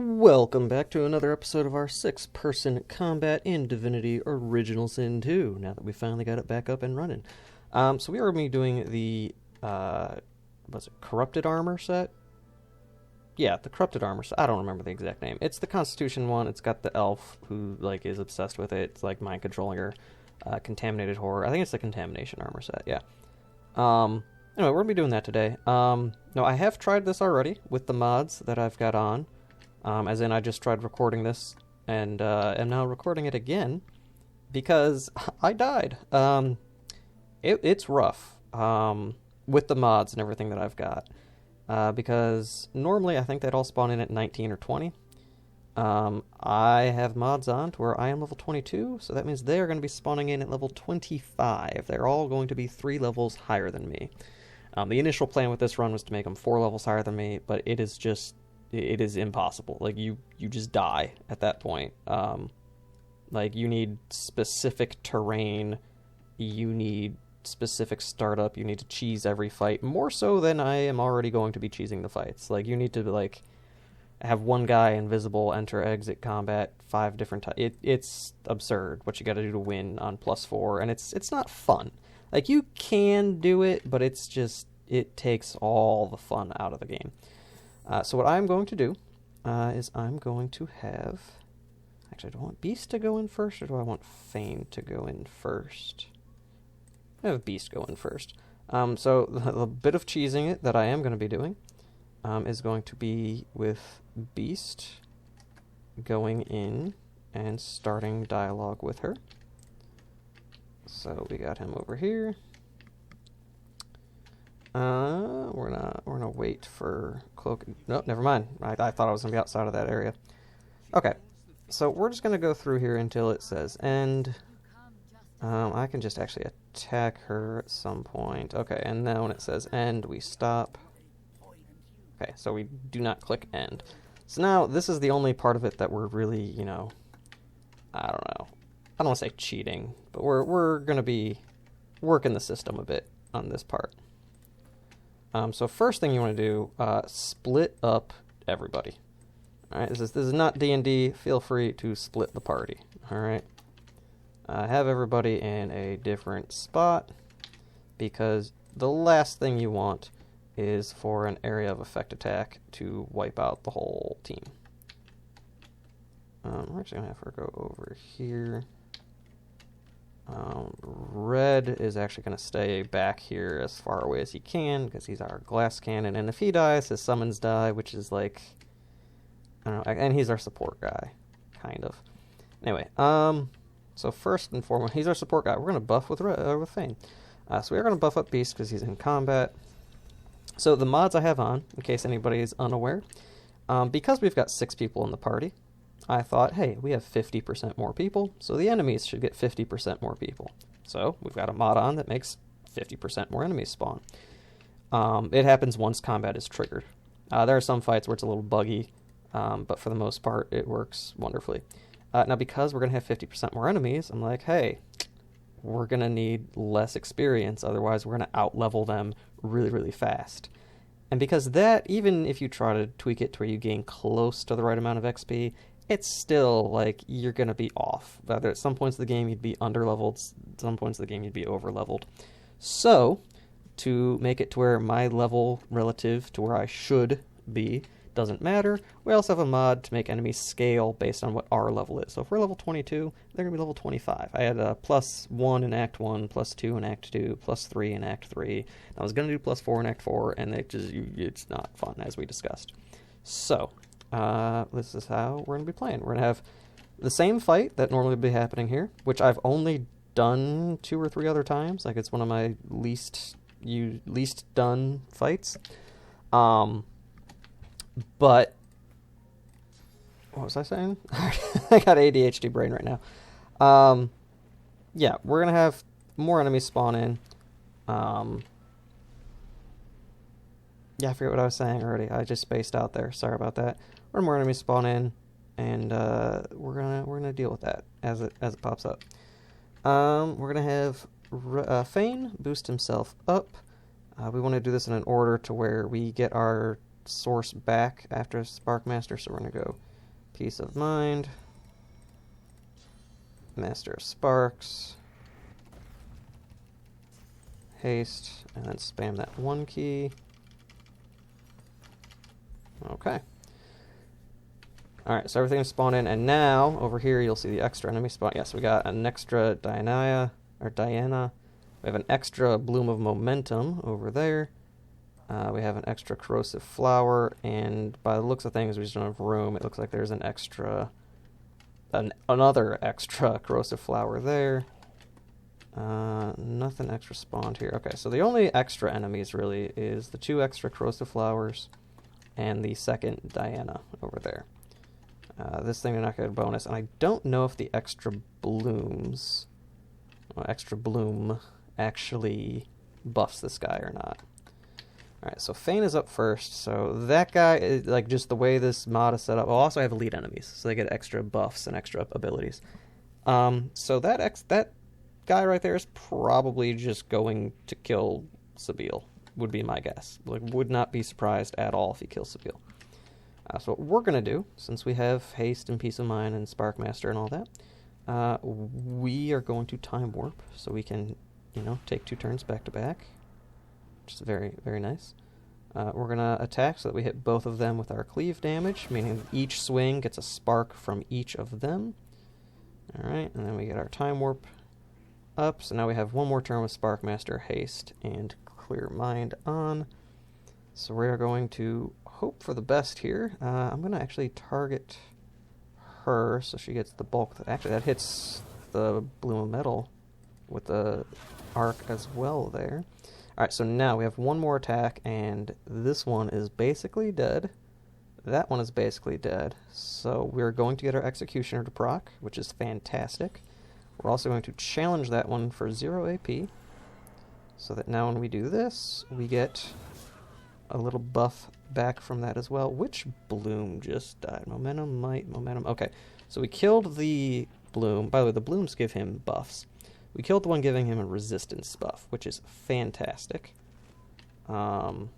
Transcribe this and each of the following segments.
Welcome back to another episode of our 6-person combat in Divinity Original Sin 2, now that we finally got it back up and running. So we are going to be doing the, Corrupted Armor set? Yeah, the Corrupted Armor set. I don't remember the exact name. It's the Constitution one. It's got the elf who, is obsessed with it. It's, mind controlling her. Contaminated Horror. I think it's the Contamination Armor set, yeah. Anyway, we're going to be doing that today. No, I have tried this already with the mods that I've got on. As in, I just tried recording this, and am now recording it again, because I died. It's rough, with the mods and everything that I've got, because normally I think they'd all spawn in at 19 or 20. I have mods on to where I am level 22, so that means they are going to be spawning in at level 25. They're all going to be 3 levels higher than me. The initial plan with this run was to make them 4 levels higher than me, but it is just... It is impossible. You just die at that point. You need specific terrain, you need specific startup, you need to cheese every fight, more so than I am already going to be cheesing the fights. You need to, have one guy invisible, enter, exit combat, 5 different times. It's absurd what you gotta do to win on +4, and it's not fun. You can do it, but it's just, it takes all the fun out of the game. So what I'm going to do is I'm going to have... Actually, do I want Beast to go in first, or do I want Fane to go in first? I have Beast go in first. So the bit of cheesing it that I am going to be doing is going to be with Beast going in and starting dialogue with her. So we got him over here. We're gonna wait for Cloak. Nope, never mind. I thought I was gonna be outside of that area. Okay, so we're just gonna go through here until it says end. I can just actually attack her at some point. Okay, and then when it says end, we stop. Okay, so we do not click end. So now this is the only part of it that we're really, I don't know. I don't want to say cheating, but we're gonna be working the system a bit on this part. So first thing you want to do, split up everybody. Alright, this is not D&D. Feel free to split the party. Alright. Have everybody in a different spot, because the last thing you want is for an area of effect attack to wipe out the whole team. We're actually going to have her go over here. Red is actually going to stay back here as far away as he can, because he's our glass cannon, and if he dies, his summons die, which is I don't know, and he's our support guy, kind of. Anyway, so first and foremost, he's our support guy. We're going to buff with Fane. So we are going to buff up Beast, because he's in combat. So the mods I have on, in case anybody is unaware, because we've got 6 people in the party, I thought, hey, we have 50% more people, so the enemies should get 50% more people. So we've got a mod on that makes 50% more enemies spawn. It happens once combat is triggered. There are some fights where it's a little buggy, but for the most part, it works wonderfully. Now, because we're going to have 50% more enemies, I'm like, hey, we're going to need less experience, otherwise we're going to out-level them really, really fast. And because that, even if you try to tweak it to where you gain close to the right amount of XP, it's still, you're going to be off. At some points of the game, you'd be under-leveled. Some points of the game, you'd be over-leveled. So, to make it to where my level relative to where I should be doesn't matter, we also have a mod to make enemies scale based on what our level is. So if we're level 22, they're going to be level 25. I had a +1 in Act 1, +2 in Act 2, +3 in Act 3. I was going to do +4 in Act 4, and it's not fun, as we discussed. So... this is how we're going to be playing. We're going to have the same fight that normally would be happening here, which I've only done 2 or 3 other times. It's one of my least done fights. But what was I saying? I got ADHD brain right now. Yeah, we're going to have more enemies spawn in. Yeah, I forget what I was saying already. I just spaced out there. Sorry about that. We're more enemies spawn in, and we're gonna deal with that as it pops up. We're gonna have Fane boost himself up. We want to do this in an order to where we get our source back after Sparkmaster, so we're going to go Peace of Mind. Master of Sparks. Haste, and then spam that 1 key. Okay. Alright, so everything's spawned in, and now, over here, you'll see the extra enemy spawn. Yes, we got an extra Diana. We have an extra Bloom of Momentum over there. We have an extra Corrosive Flower, and by the looks of things, we just don't have room. It looks like there's an extra... another extra Corrosive Flower there. Nothing extra spawned here. Okay, so the only extra enemies, really, is the 2 extra Corrosive Flowers and the second Diana over there. This thing did not get a bonus, and I don't know if the extra blooms... Well, extra bloom actually buffs this guy or not. Alright, so Fane is up first, so that guy, is, like, just the way this mod is set up... I'll also have elite enemies, so they get extra buffs and extra abilities. So that guy right there is probably just going to kill Sabille, would be my guess. Like, would not be surprised at all if he kills Sabille. So what we're going to do, since we have Haste and Peace of Mind and Sparkmaster and all that, we are going to Time Warp, so we can, you know, take 2 turns back to back. Which is very, very nice. We're going to attack so that we hit both of them with our cleave damage, meaning each swing gets a spark from each of them. Alright, and then we get our Time Warp up, so now we have 1 more turn with Sparkmaster, Haste, and Clear Mind on. So we are going to hope for the best here. I'm going to actually target her so she gets the bulk. Actually, that hits the Bloom of Metal with the arc as well there. Alright, so now we have 1 more attack, and this one is basically dead. That one is basically dead. So we're going to get our Executioner to proc, which is fantastic. We're also going to challenge that one for 0 AP, so that now when we do this, we get a little buff back from that as well. Which Bloom just died? Momentum, Might, Momentum. Okay, so we killed the Bloom. By the way, the Blooms give him buffs. We killed the one giving him a resistance buff, which is fantastic. So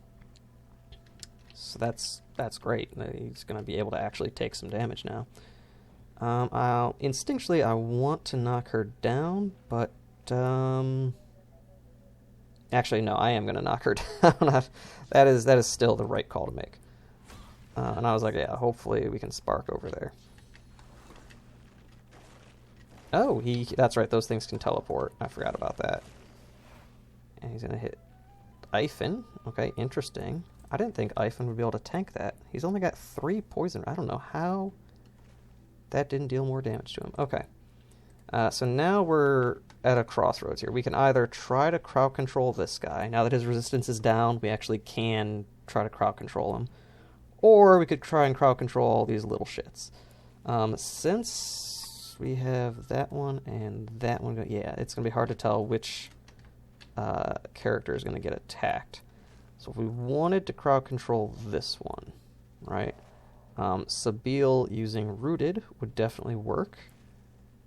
that's great. He's going to be able to actually take some damage now. Instinctually, I want to knock her down, but actually, no, I am going to knock her down. That is still the right call to make. And I was like, yeah, hopefully we can spark over there. Oh, that's right, those things can teleport. I forgot about that. And he's going to hit Iphon. Okay, interesting. I didn't think Iphon would be able to tank that. He's only got 3 poison. I don't know how that didn't deal more damage to him. Okay. So now we're at a crossroads here. We can either try to crowd control this guy. Now that his resistance is down, we actually can try to crowd control him. Or we could try and crowd control all these little shits. Since we have that one and that one, yeah, it's going to be hard to tell which character is going to get attacked. So if we wanted to crowd control this one, right? Sabille using Rooted would definitely work.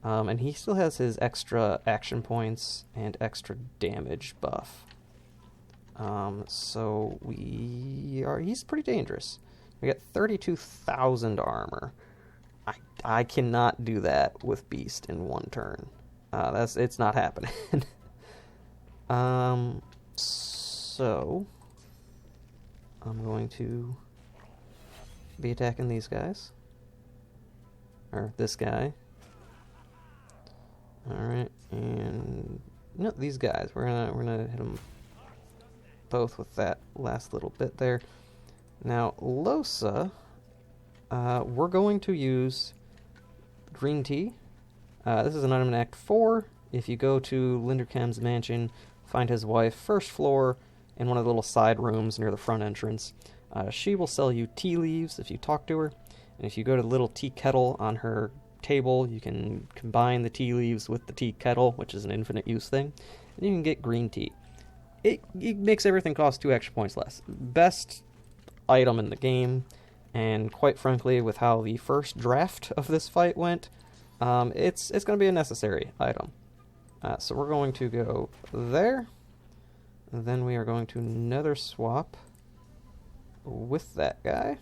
And he still has his extra action points and extra damage buff. So he's pretty dangerous. We got 32,000 armor. I cannot do that with Beast in 1 turn. It's not happening. So I'm going to be attacking these guys. Or this guy. Alright, and no, these guys. We're gonna hit them both with that last little bit there. Now, Losa, we're going to use green tea. This is an item in Act 4. If you go to Linderkam's mansion, find his wife, 1st floor, in one of the little side rooms near the front entrance. She will sell you tea leaves if you talk to her. And if you go to the little tea kettle on her table, you can combine the tea leaves with the tea kettle, which is an infinite use thing, and you can get green tea. It makes everything cost 2 extra points less. Best item in the game, and quite frankly, with how the first draft of this fight went, it's going to be a necessary item. So we're going to go there, and then we are going to nether swap with that guy.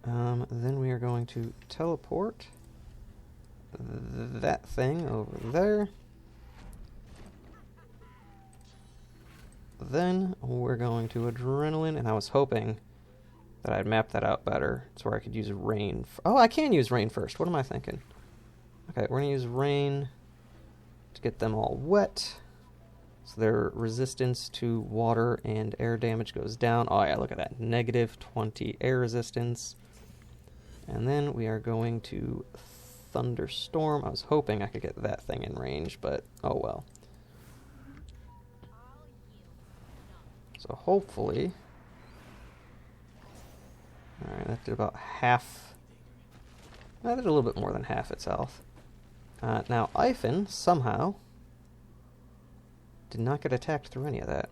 Then we are going to teleport that thing over there. Then we're going to adrenaline, and I was hoping that I'd map that out better. It's where I could use rain. Oh, I can use rain first. What am I thinking? Okay, we're going to use rain to get them all wet. So their resistance to water and air damage goes down. Oh yeah, look at that. Negative 20 air resistance. And then we are going to thunderstorm. I was hoping I could get that thing in range, but oh well. So hopefully... Alright, that did about half... That did a little bit more than half its health. Now, Iphon, somehow, did not get attacked through any of that.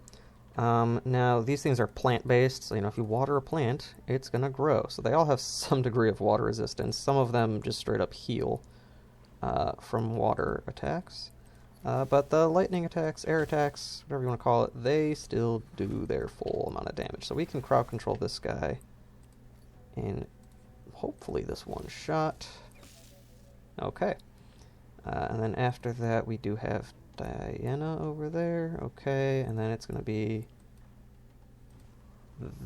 Now, these things are plant-based, so, if you water a plant, it's going to grow. So they all have some degree of water resistance. Some of them just straight up heal from water attacks. But the lightning attacks, air attacks, whatever you want to call it, they still do their full amount of damage. So we can crowd control this guy in hopefully this one shot. Okay. And then after that, we do have Diana over there. Okay, and then it's going to be...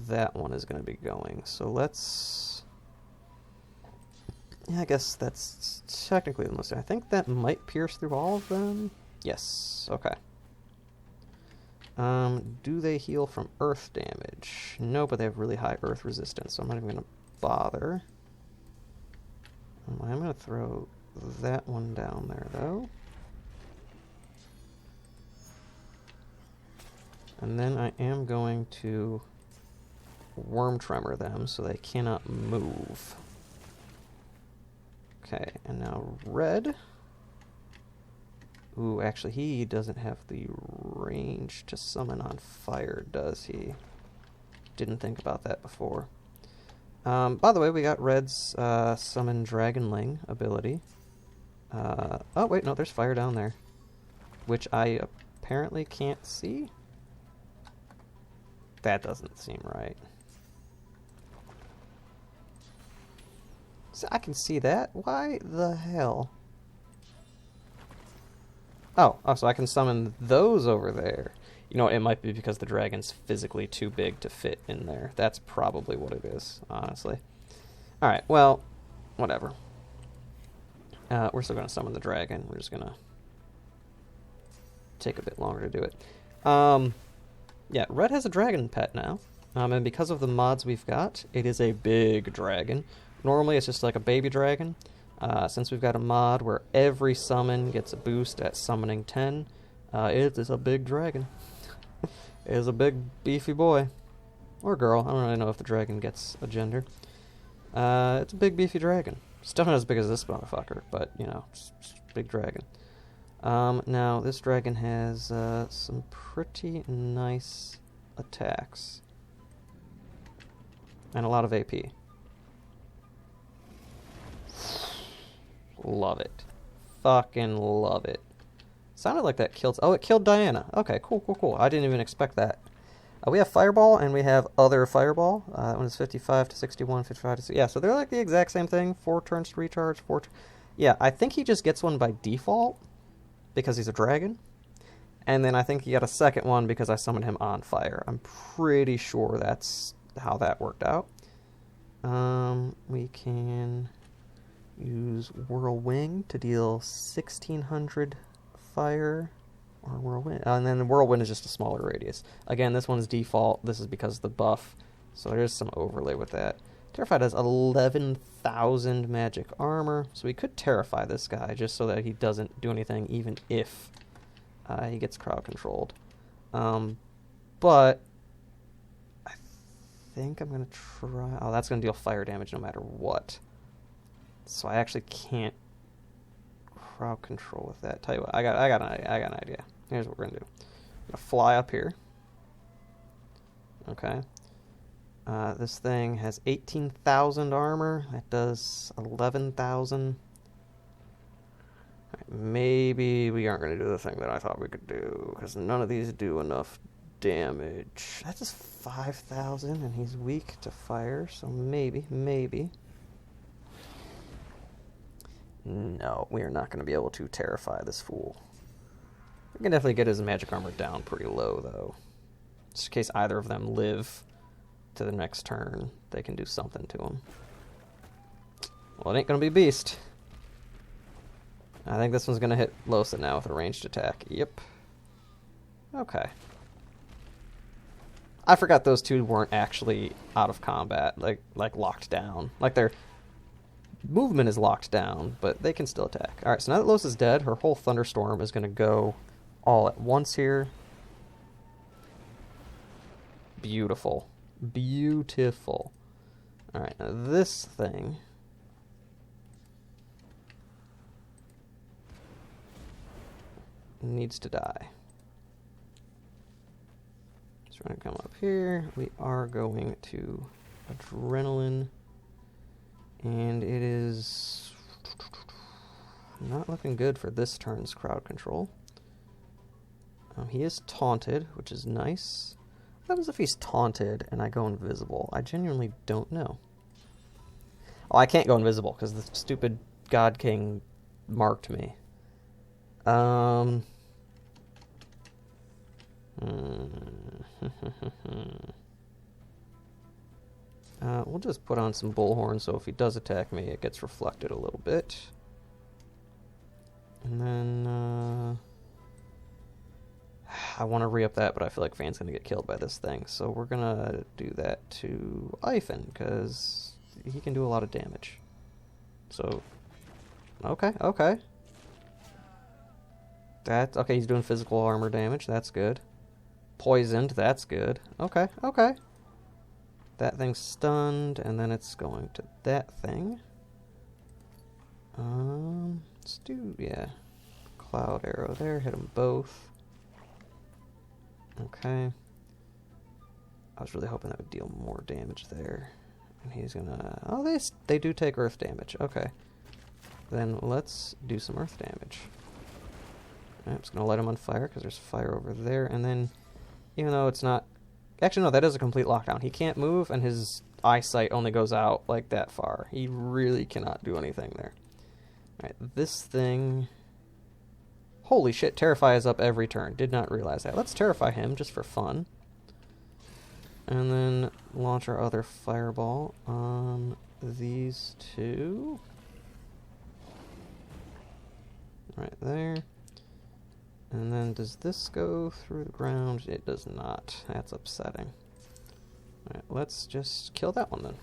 That one is going to be going. So let's... Yeah, I guess that's technically the most... I think that might pierce through all of them. Yes, okay. Do they heal from earth damage? No, but they have really high earth resistance, so I'm not even going to bother. I'm going to throw that one down there, though. And then I am going to worm tremor them so they cannot move. Okay, and now red. Ooh, actually, he doesn't have the range to summon on fire, does he? Didn't think about that before. By the way, we got red's summon Dragonling ability. Oh, wait, no, there's fire down there, which I apparently can't see. That doesn't seem right. So I can see that. Why the hell? Oh, so I can summon those over there. You know, it might be because the dragon's physically too big to fit in there. That's probably what it is, honestly. Alright, well, whatever. We're still going to summon the dragon. We're just going to take a bit longer to do it. Yeah, red has a dragon pet now. And because of the mods we've got, it is a big dragon. Normally, it's just like a baby dragon. Since we've got a mod where every summon gets a boost at summoning 10, it is a big dragon. It is a big, beefy boy. Or girl. I don't really know if the dragon gets a gender. It's a big, beefy dragon. Still not as big as this motherfucker, but, it's a big dragon. Now, this dragon has some pretty nice attacks. And a lot of AP. Love it. Fucking love it. Sounded like that killed... Oh, it killed Diana. Okay, cool. I didn't even expect that. We have Fireball, and we have Other Fireball. That one is 55 to 61, 55 to... Yeah, so they're like the exact same thing. 4 turns to recharge, 4... Yeah, I think he just gets one by default, because he's a dragon. And then I think he got a second one because I summoned him on fire. I'm pretty sure that's how that worked out. We can use Whirlwind to deal 1,600 fire, or Whirlwind, and then the Whirlwind is just a smaller radius. Again, this one's default. This is because of the buff, so there is some overlay with that. Terrified has 11,000 magic armor, so we could Terrify this guy just so that he doesn't do anything, even if he gets crowd controlled. But I think I'm gonna try. Oh, that's gonna deal fire damage no matter what. So I actually can't crowd control with that. Tell you what, I got an idea. Here's what we're gonna do. I'm gonna fly up here. Okay. This thing has 18,000 armor. That does 11,000. Right, maybe we aren't gonna do the thing that I thought we could do, because none of these do enough damage. That's just 5,000, and he's weak to fire, so maybe. No, we are not going to be able to terrify this fool. We can definitely get his magic armor down pretty low, though. Just in case either of them live to the next turn, they can do something to him. Well, it ain't going to be Beast. I think this one's going to hit Losa now with a ranged attack. Yep. Okay. I forgot those two weren't actually out of combat, like locked down. Like their movement is locked down, but they can still attack. Alright, so now that Losa's dead, her whole Thunderstorm is going to go all at once here. Beautiful. Beautiful. Alright, now this thing needs to die. So we're going to come up here. We are going to Adrenaline. And it is not looking good for this turn's crowd control. He is taunted, which is nice. What happens if he's taunted and I go invisible? I genuinely don't know. Oh, I can't go invisible because the stupid God King marked me. We'll just put on some bullhorn so if he does attack me, it gets reflected a little bit. And then, I want to re-up that, but I feel like Fane's going to get killed by this thing. So we're going to do that to Ivan, because he can do a lot of damage. So, okay. Okay, he's doing physical armor damage, that's good. Poisoned, that's good. Okay. That thing's stunned, and then it's going to that thing. Let's do, Cloud Arrow there, hit them both. Okay. I was really hoping that would deal more damage there. And he's gonna, oh, they do take earth damage, okay. Then let's do some earth damage. I'm just gonna light him on fire, because there's fire over there, and then, even though it's not, actually, no, that is a complete lockdown. He can't move, and his eyesight only goes out like that far. He really cannot do anything there. Alright, this thing... Holy shit, Terrify is up every turn. Did not realize that. Let's Terrify him, just for fun. And then launch our other Fireball on these two. Right there. And then does this go through the ground? It does not. That's upsetting. Alright, let's just kill that one then.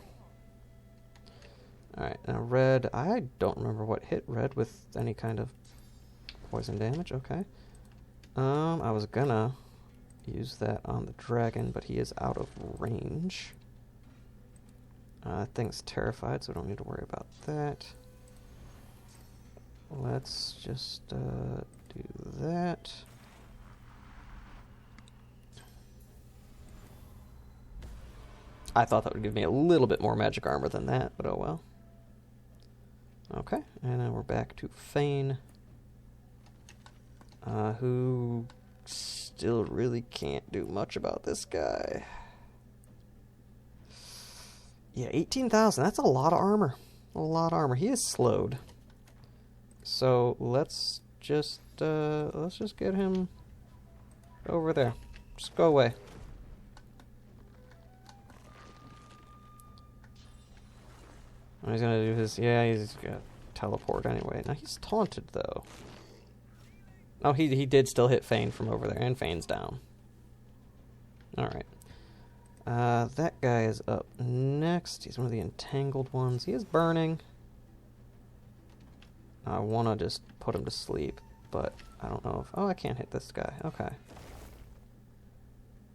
Alright, now red. I don't remember what hit red with any kind of poison damage. Okay. I was gonna use that on the dragon, but he is out of range. That thing's terrified, so we don't need to worry about that. Let's just do that. I thought that would give me a little bit more magic armor than that, but oh well. Okay, and then we're back to Fane, who still really can't do much about this guy. Yeah, 18,000, that's a lot of armor. A lot of armor. He is slowed. So let's just get him over there. Just go away. He's gonna do his, he's gonna teleport anyway. Now he's taunted though. Oh, he did still hit Fane from over there, and Fane's down. Alright. That guy is up next. He's one of the entangled ones. He is burning. I want to just put him to sleep, but I don't know if... Oh, I can't hit this guy. Okay.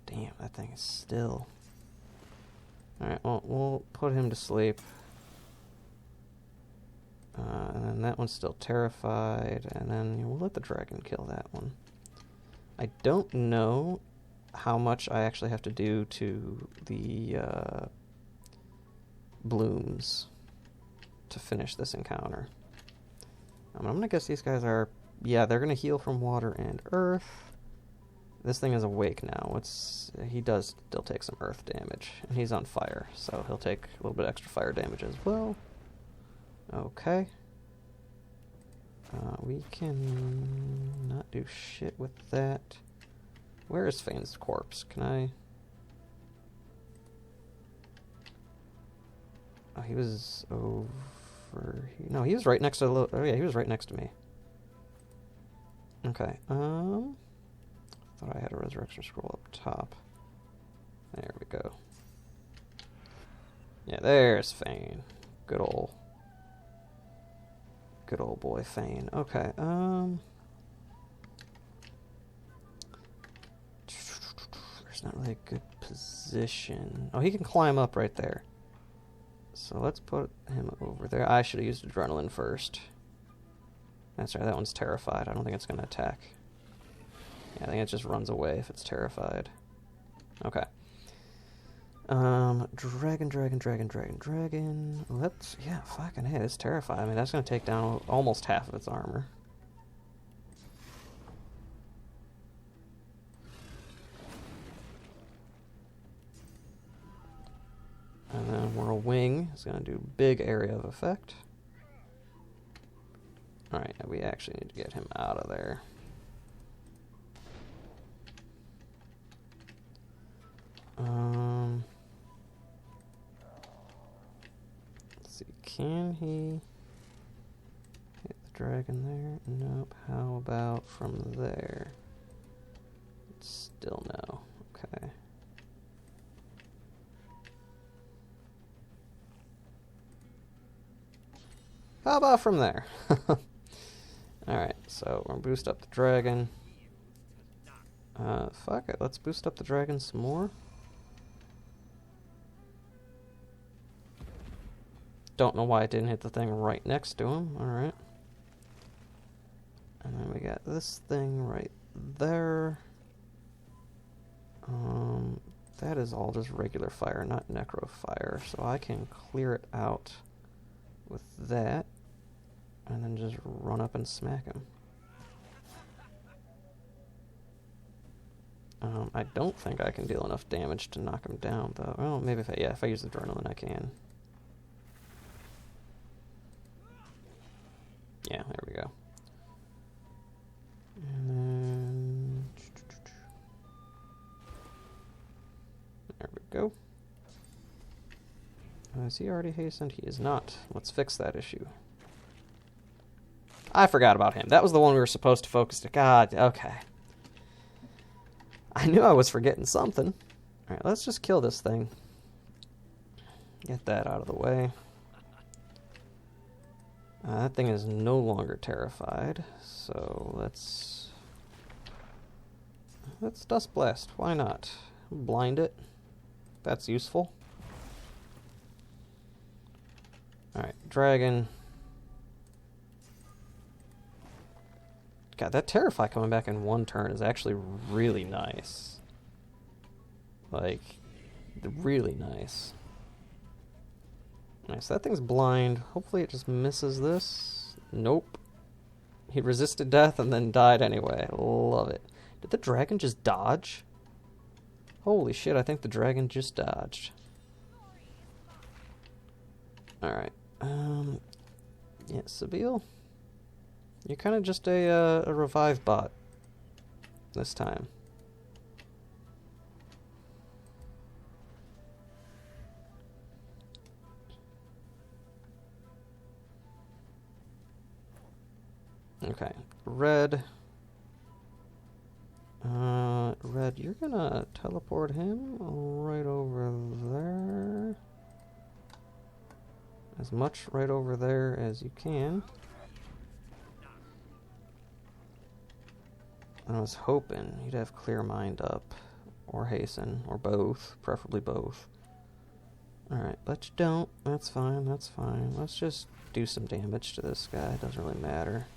Damn, that thing is still... Alright, well, we'll put him to sleep. And then that one's still terrified, and then we'll let the dragon kill that one. I don't know how much I actually have to do to the blooms to finish this encounter. I'm going to guess these guys are... Yeah, they're going to heal from water and earth. This thing is awake now. He does still take some earth damage, and he's on fire, so he'll take a little bit extra fire damage as well. Okay. We can not do shit with that. Where is Fane's corpse? Can I... Oh, he was over here. No, he was right next to... Oh, yeah, he was right next to me. Okay, thought I had a resurrection scroll up top. There we go. Yeah, there's Fane. Good old boy Fane. Okay, there's not really a good position. Oh, he can climb up right there. So let's put him over there. I should have used adrenaline first. That's right, that one's terrified. I don't think it's going to attack. Yeah, I think it just runs away if it's terrified. Okay. Dragon. Let's... Yeah, fucking hey, it's terrified. I mean, that's going to take down almost half of its armor. And then Whirlwing is going to do big area of effect. Alright, we actually need to get him out of there. Let's see, can he hit the dragon there? Nope. How about from there? Still no. Okay. How about from there? Alright, so we're gonna boost up the dragon. Fuck it, let's boost up the dragon some more. Don't know why it didn't hit the thing right next to him. Alright. And then we got this thing right there. That is all just regular fire, not necro fire. So I can clear it out with that. And then just run up and smack him. I don't think I can deal enough damage to knock him down, though. Well, maybe if I use adrenaline, I can. Yeah, there we go. And then... There we go. Is he already hastened? He is not. Let's fix that issue. I forgot about him. That was the one we were supposed to focus to. God, okay. I knew I was forgetting something. Alright, let's just kill this thing. Get that out of the way. That thing is no longer terrified, so let's Dust Blast. Why not? Blind it. That's useful. Alright, dragon. God, that Terrify coming back in one turn is actually really nice. Like, really nice. Nice, that thing's blind. Hopefully it just misses this. Nope. He resisted death and then died anyway. Love it. Did the dragon just dodge? Holy shit, I think the dragon just dodged. Alright. Yeah, Sabille. You're kind of just a revive bot this time. Okay, Red. Red, you're gonna teleport him right over there. As much right over there as you can. I was hoping you'd have Clear Mind up, or Hasten, or both, preferably both. Alright, but you don't. That's fine, that's fine. Let's just do some damage to this guy. It doesn't really matter.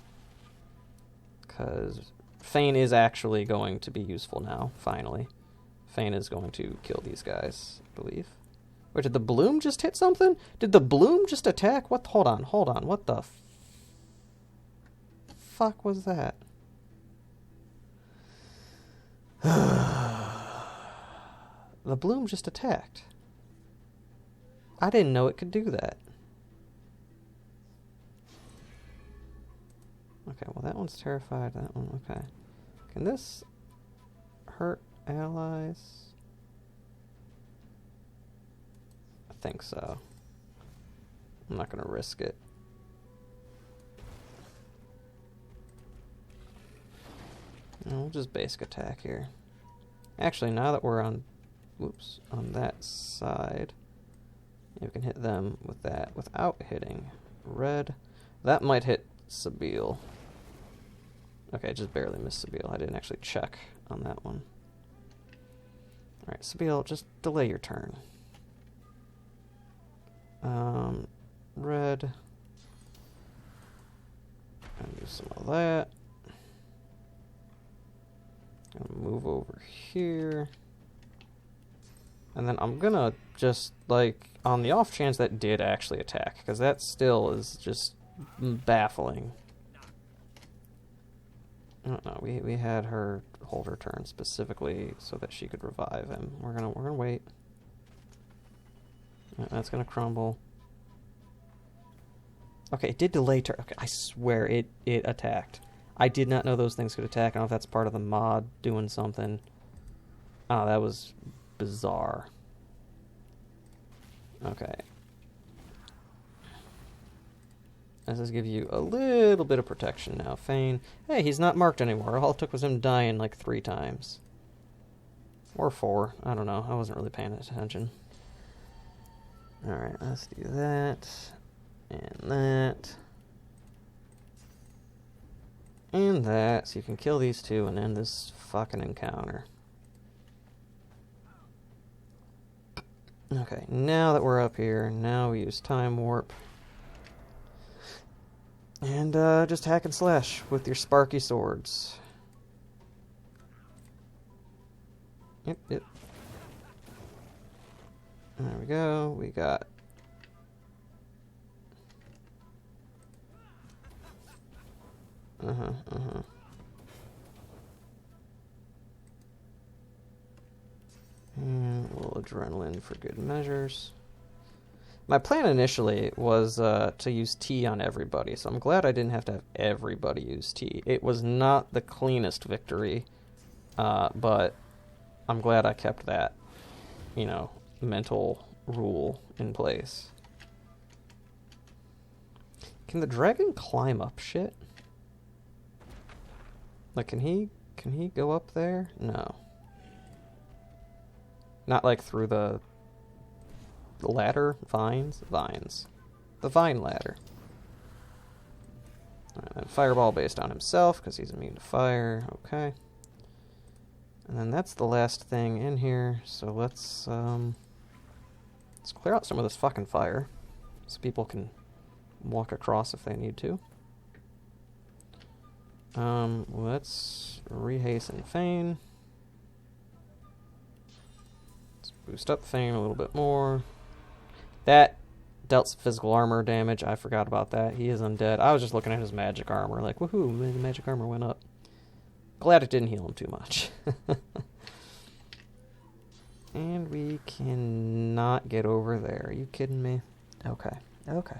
Because Fane is actually going to be useful now, finally. Fane is going to kill these guys, I believe. Wait, did the Bloom just hit something? Did the Bloom just attack? What? Hold on. What the fuck was that? The bloom just attacked. I didn't know it could do that. Okay, well that one's terrified. That one, okay. Can this hurt allies? I think so. I'm not gonna risk it. No, we'll just basic attack here. Actually, now that we're on, whoops, on that side, you can hit them with that without hitting red. That might hit Sabile. Okay, just barely missed Sabile. I didn't actually check on that one. Alright, Sabile, just delay your turn. Red. And do some of that. Gonna move over here. And then I'm gonna just, like, on the off chance that did actually attack, because that still is just baffling. I don't know, we had her hold her turn specifically so that she could revive him. We're gonna wait. That's gonna crumble. Okay, it did delay turn. Okay, I swear it attacked. I did not know those things could attack. I don't know if that's part of the mod doing something. Oh, that was bizarre. Okay. Does this give you a little bit of protection now? Fane. Hey, he's not marked anymore. All it took was him dying like 3 times. Or 4. I don't know. I wasn't really paying attention. Alright, let's do that. And that. And that. So you can kill these 2 and end this fucking encounter. Okay, now that we're up here, now we use Time Warp. And just hack and slash with your sparky swords. Yep. There we go. We got... And a little adrenaline for good measures. My plan initially was to use T on everybody, so I'm glad I didn't have to have everybody use T. It was not the cleanest victory, but I'm glad I kept that, you know, mental rule in place. Can the dragon climb up shit? Like, can he go up there? No. Not like through the ladder? Vines? Vines. The vine ladder. And then fireball based on himself, because he's immune to fire. Okay. And then that's the last thing in here, so let's clear out some of this fucking fire, so people can walk across if they need to. Let's rehasten Fane. Let's boost up Fane a little bit more. That dealt some physical armor damage. I forgot about that. He is undead. I was just looking at his magic armor, like, woohoo, the magic armor went up. Glad it didn't heal him too much. And we cannot get over there. Are you kidding me? Okay. Okay.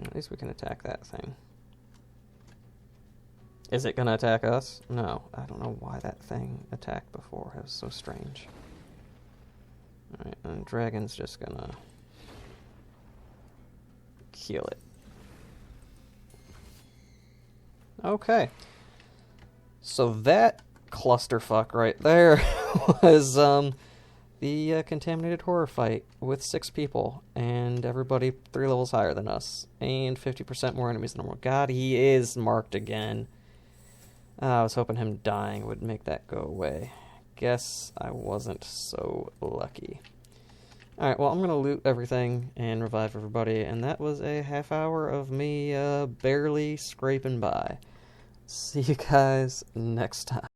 At least we can attack that thing. Is it gonna attack us? No. I don't know why that thing attacked before. It was so strange. Alright, and Dragon's just gonna kill it. Okay. So that clusterfuck right there was the Contaminated Horror fight with 6 people, and everybody 3 levels higher than us, and 50% more enemies than normal. God, he is marked again. I was hoping him dying would make that go away. Guess I wasn't so lucky. Alright, well, I'm going to loot everything and revive everybody, and that was a half hour of me barely scraping by. See you guys next time.